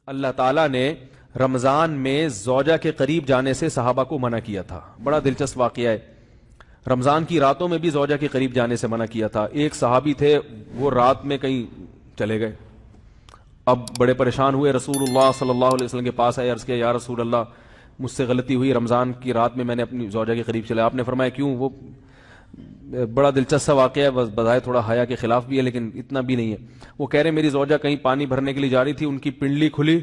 اللہ تعالیٰ نے رمضان میں زوجہ کے قریب جانے سے صحابہ کو منع کیا تھا. بڑا دلچسپ واقعہ ہے. رمضان کی راتوں میں بھی زوجہ کے قریب جانے سے منع کیا تھا. ایک صحابی تھے, وہ رات میں کہیں چلے گئے, اب بڑے پریشان ہوئے, رسول اللہ صلی اللہ علیہ وسلم کے پاس آئے, عرض کیا یا رسول اللہ مجھ سے غلطی ہوئی, رمضان کی رات میں نے اپنی زوجہ کے قریب چلا. آپ نے فرمایا کیوں؟ وہ بڑا دلچسپ واقعہ ہے, بظاہر تھوڑا حیا کے خلاف بھی ہے لیکن اتنا بھی نہیں ہے. وہ کہہ رہے میری زوجہ کہیں پانی بھرنے کے لیے جا رہی تھی, ان کی پنڈلی کھلی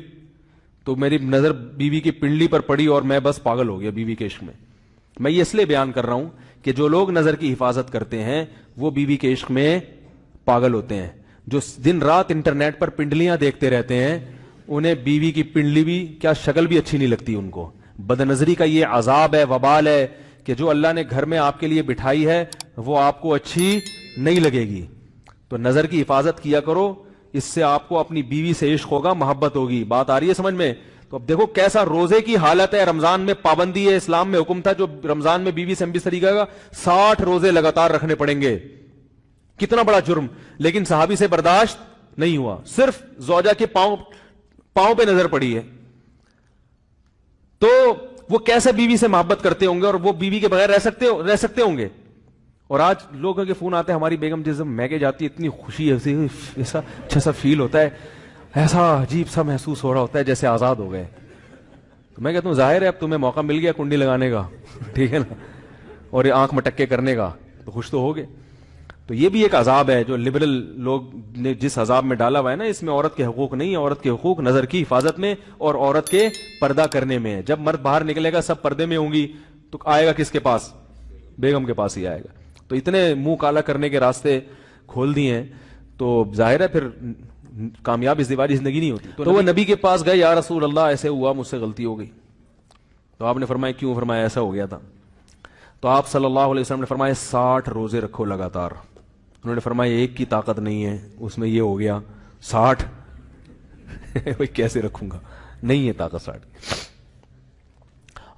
تو میری نظر بیوی کی پنڈلی پر پڑی اور میں بس پاگل ہو گیا بیوی کے عشق میں. میں یہ اس لیے بیان کر رہا ہوں کہ جو لوگ نظر کی حفاظت کرتے ہیں وہ بیوی کے عشق میں پاگل ہوتے ہیں. جو دن رات انٹرنیٹ پر پنڈلیاں دیکھتے رہتے ہیں انہیں بیوی کی پنڈلی بھی کیا شکل بھی اچھی نہیں لگتی ان کو. بد نظری کا یہ عذاب ہے, وبال ہے کہ جو اللہ نے گھر میں آپ کے لیے بٹھائی ہے وہ آپ کو اچھی نہیں لگے گی. تو نظر کی حفاظت کیا کرو, اس سے آپ کو اپنی بیوی سے عشق ہوگا, محبت ہوگی. بات آ رہی ہے سمجھ میں؟ تو اب دیکھو کیسا روزے کی حالت ہے. رمضان میں پابندی ہے, اسلام میں حکم تھا جو رمضان میں بیوی سے ہم بھی طریقہ کا 60 روزے لگاتار رکھنے پڑیں گے. کتنا بڑا جرم, لیکن صحابی سے برداشت نہیں ہوا. صرف زوجہ کے پاؤں پہ نظر پڑی ہے تو وہ کیسے بیوی سے محبت کرتے ہوں گے, اور وہ بیوی کے بغیر رہ سکتے ہوں گے. اور آج لوگوں کے فون آتے ہیں, ہماری بیگم جس میں کے جاتی ہے اتنی خوشی ایسا اچھا سا فیل ہوتا ہے, ایسا عجیب سا محسوس ہو رہا ہوتا ہے جیسے آزاد ہو گئے. تو میں کہتا ہوں ظاہر ہے اب تمہیں موقع مل گیا کنڈی لگانے کا, ٹھیک ہے نا, اور یہ آنکھ مٹکے کرنے کا, تو خوش تو ہوگے. تو یہ بھی ایک عذاب ہے جو لبرل لوگ نے جس عذاب میں ڈالا ہوا ہے نا, اس میں عورت کے حقوق نہیں ہے. عورت کے حقوق نظر کی حفاظت میں اور عورت کے پردہ کرنے میں ہے. جب مرد باہر نکلے گا سب پردے میں ہوں گی تو آئے گا کس کے پاس؟ بیگم کے پاس ہی آئے گا. تو اتنے منہ کالا کرنے کے راستے کھول دیے ہیں تو ظاہر ہے پھر کامیاب ازدواجی زندگی نہیں ہوتی. تو وہ نبی کے پاس گئے, یا رسول اللہ ایسے ہوا, مجھ سے غلطی ہو گئی. تو آپ نے فرمایا کیوں؟ فرمایا ایسا ہو گیا تھا. تو آپ صلی اللہ علیہ وسلم نے فرمایا 60 روزے رکھو لگاتار. انہوں نے فرمایا ایک کی طاقت نہیں ہے, اس میں یہ ہو گیا 60 بھائی کیسے رکھوں گا, نہیں ہے طاقت 60.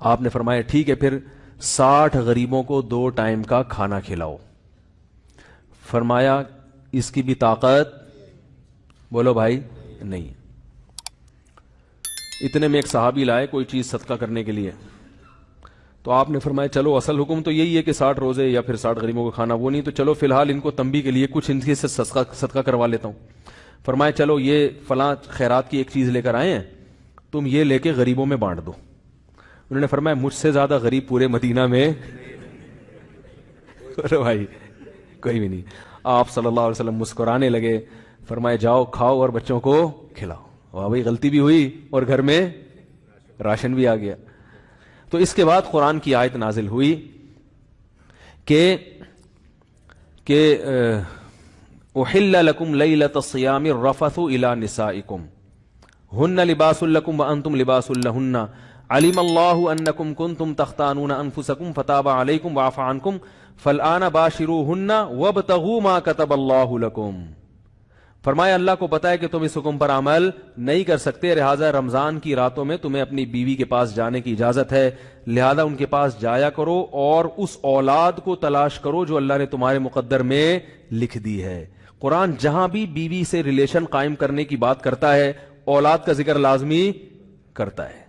آپ نے فرمایا ٹھیک ہے پھر 60 غریبوں کو 2 ٹائم کا کھانا کھلاؤ. فرمایا اس کی بھی طاقت, بولو بھائی, نہیں. اتنے میں ایک صحابی لائے کوئی چیز صدقہ کرنے کے لیے. تو آپ نے فرمایا چلو اصل حکم تو یہی ہے کہ 60 روزے یا پھر 60 غریبوں کو کھانا, وہ نہیں تو چلو فی الحال ان کو تنبیہ کے لیے کچھ ان سے صدقہ کروا لیتا ہوں. فرمایا چلو یہ فلاں خیرات کی ایک چیز لے کر آئے ہیں, تم یہ لے کے غریبوں میں بانٹ دو. انہوں نے فرمایا مجھ سے زیادہ غریب پورے مدینہ میں بھائی کوئی بھی نہیں. آپ صلی اللہ علیہ وسلم مسکرانے لگے, فرمایا جاؤ کھاؤ اور بچوں کو کھلاؤ. واہ بھائی غلطی بھی ہوئی اور گھر میں راشن بھی آ گیا. تو اس کے بعد قرآن کی آیت نازل ہوئی کہ احل لکم لیلۃ الصیام الرفث الی نسائکم ہن لباس لکم وانتم لباس لہن علم اللہ انکم کنتم تختانون انفسکم فتاب علیکم وعفى عنکم فالآن باشروہن وابتغوا ما کتب اللہ لکم. فرمایا اللہ کو پتا ہے کہ تم اس حکم پر عمل نہیں کر سکتے, لہذا رمضان کی راتوں میں تمہیں اپنی بیوی کے پاس جانے کی اجازت ہے, لہذا ان کے پاس جایا کرو اور اس اولاد کو تلاش کرو جو اللہ نے تمہارے مقدر میں لکھ دی ہے. قرآن جہاں بھی بیوی سے ریلیشن قائم کرنے کی بات کرتا ہے اولاد کا ذکر لازمی کرتا ہے,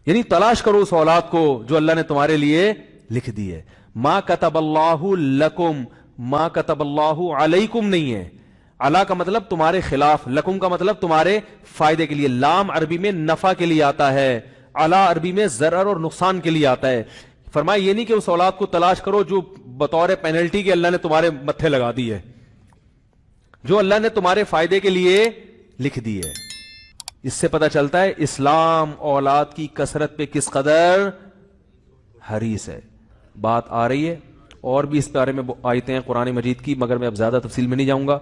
یعنی تلاش کرو اس اولاد کو جو اللہ نے تمہارے لیے لکھ دی ہے. ما کتب اللہ لکم, ما کتب اللہ علیکم نہیں ہے. علا کا مطلب تمہارے خلاف, لکم کا مطلب تمہارے فائدے کے لیے. لام عربی میں نفع کے لیے آتا ہے, علا عربی میں ضرر اور نقصان کے لیے آتا ہے. فرمایا یہ نہیں کہ اس اولاد کو تلاش کرو جو بطور پینلٹی کے اللہ نے تمہارے متھے لگا دی ہے, جو اللہ نے تمہارے فائدے کے لیے لکھ دی ہے. اس سے پتہ چلتا ہے اسلام اولاد کی کثرت پہ کس قدر حریص ہے. بات آ رہی ہے اور بھی اس بارے میں آیتیں ہیں قرآن مجید کی, مگر میں اب زیادہ تفصیل میں نہیں جاؤں گا.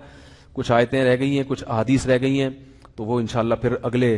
کچھ آیتیں رہ گئی ہیں, کچھ احادیث رہ گئی ہیں, تو وہ انشاءاللہ پھر اگلے